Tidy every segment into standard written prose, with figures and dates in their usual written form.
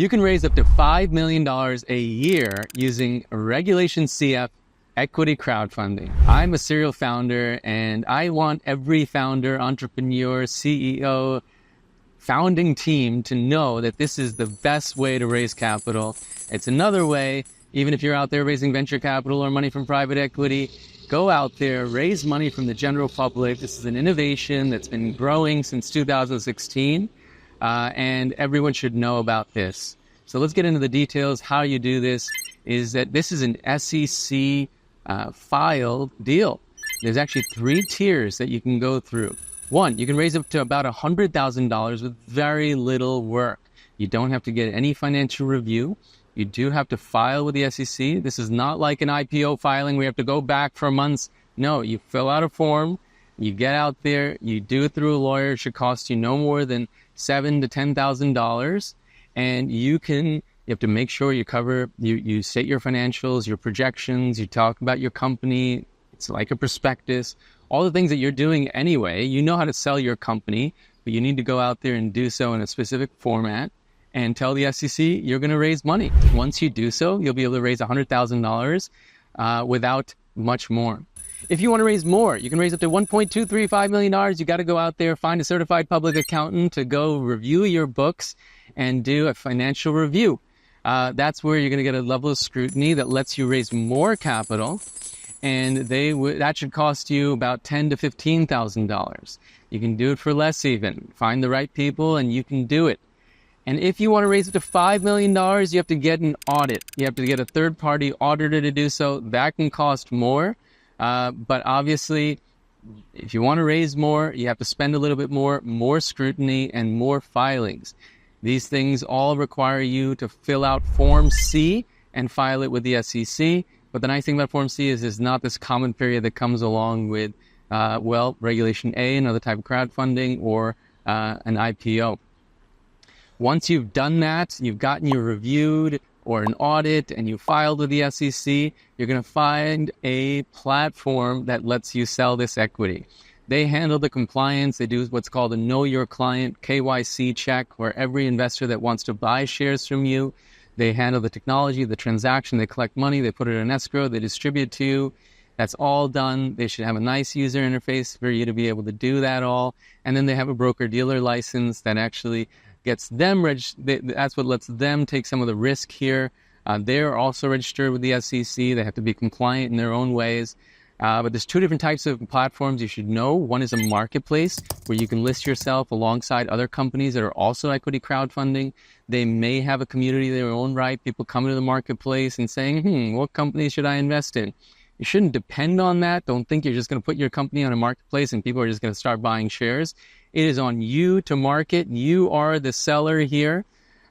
You can raise up to $5 million a year using Regulation CF equity crowdfunding. I'm a serial founder, and I want every founder, entrepreneur, CEO, founding team to know that this is the best way to raise capital. It's another way, even if you're out there raising venture capital or money from private equity, go out there, raise money from the general public. This is an innovation that's been growing since 2016. And everyone should know about this. So let's get into the details. How you do this is that this is an SEC filed deal. There's actually 3 tiers that you can go through. 1, you can raise up to about $100,000 with very little work. You don't have to get any financial review. You do have to file with the SEC. This is not like an IPO filing where you have to go back for months. No, you fill out a form, you get out there, you do it through a lawyer. It should cost you no more than $7,000 to $10,000, and you have to make sure you cover, you state your financials, your projections, you talk about your company. It's like a prospectus, all the things that you're doing anyway. You know how to sell your company, but you need to go out there and do so in a specific format and tell the SEC you're going to raise money. Once you do so, you'll be able to raise $100,000 without much more. If you want to raise more, you can raise up to $1.235 million. You got to go out there, find a certified public accountant to go review your books and do a financial review. That's where you're going to get a level of scrutiny that lets you raise more capital, and that should cost you about $10,000 to $15,000. You can do it for less even. Find the right people, and you can do it. And if you want to raise up to $5 million, you have to get an audit. You have to get a third-party auditor to do so. That can cost more. But obviously, if you want to raise more, you have to spend a little bit more scrutiny, and more filings. These things all require you to fill out Form C and file it with the SEC. But the nice thing about Form C is there's not this common period that comes along with, Regulation A, another type of crowdfunding, or an IPO. Once you've done that, you've gotten your reviewed or an audit, and you filed with the SEC, you're going to find a platform that lets you sell this equity. They handle the compliance. They do what's called a Know Your Client KYC check, where every investor that wants to buy shares from you, they handle the technology, the transaction, they collect money, they put it in escrow, they distribute it to you. That's all done. They should have a nice user interface for you to be able to do that all. And then they have a broker-dealer license that actually gets them that's what lets them take some of the risk here. They're also registered with the SEC. They have to be compliant in their own ways. But there's 2 different types of platforms you should know. One is a marketplace where you can list yourself alongside other companies that are also equity crowdfunding. They may have a community of their own right. People come into the marketplace and saying, what company should I invest in? You shouldn't depend on that. Don't think you're just going to put your company on a marketplace and people are just going to start buying shares. It is on you to market. You are the seller here.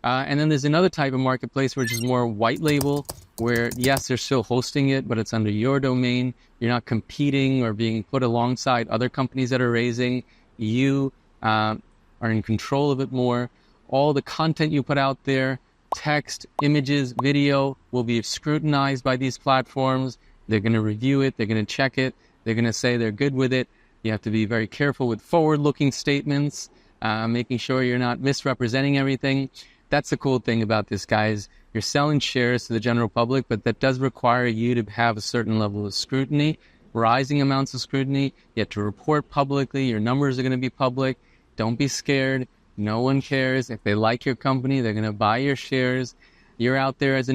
And then there's another type of marketplace which is more white label, where yes, they're still hosting it, but it's under your domain. You're not competing or being put alongside other companies that are raising. You are in control of it more. All the content you put out there, text, images, video, will be scrutinized by these platforms. They're going to review it. They're going to check it. They're going to say they're good with it. You have to be very careful with forward-looking statements, making sure you're not misrepresenting everything. That's the cool thing about this, guys. You're selling shares to the general public, but that does require you to have a certain level of scrutiny, rising amounts of scrutiny. You have to report publicly. Your numbers are going to be public. Don't be scared. No one cares. If they like your company, they're going to buy your shares. You're out there as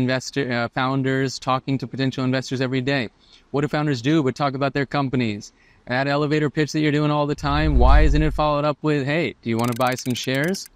founders talking to potential investors every day. What do founders do but talk about their companies? That elevator pitch that you're doing all the time, why isn't it followed up with, hey, do you want to buy some shares?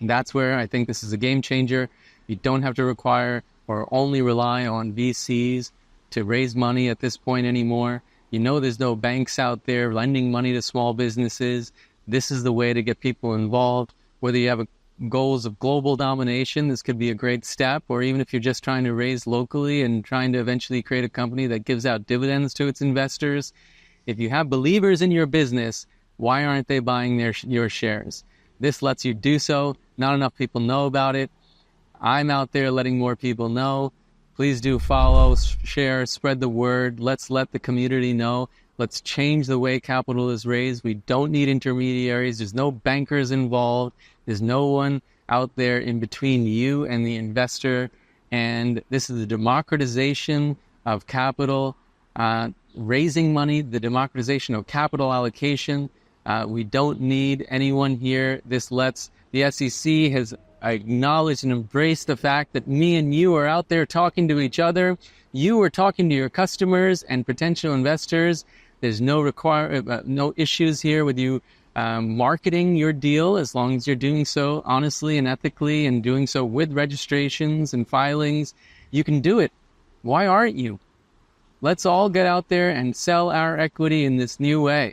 That's where I think this is a game changer. You don't have to require or only rely on VCs to raise money at this point anymore. You know there's no banks out there lending money to small businesses. This is the way to get people involved. Whether you have goals of global domination, this could be a great step, or even if you're just trying to raise locally and trying to eventually create a company that gives out dividends to its investors. If you have believers in your business, why aren't they buying your shares? This lets you do so. Not enough people know about it. I'm out there letting more people know. Please do follow, share, spread the word. Let's let the community know. Let's change the way capital is raised. We don't need intermediaries. There's no bankers involved. There's no one out there in between you and the investor. And this is the democratization of capital, raising money, the democratization of capital allocation. We don't need anyone here. This lets the SEC has acknowledged and embraced the fact that me and you are out there talking to each other. You are talking to your customers and potential investors. There's no issues here with you marketing your deal, as long as you're doing so honestly and ethically and doing so with registrations and filings. You can do it. Why aren't you? Let's all get out there and sell our equity in this new way.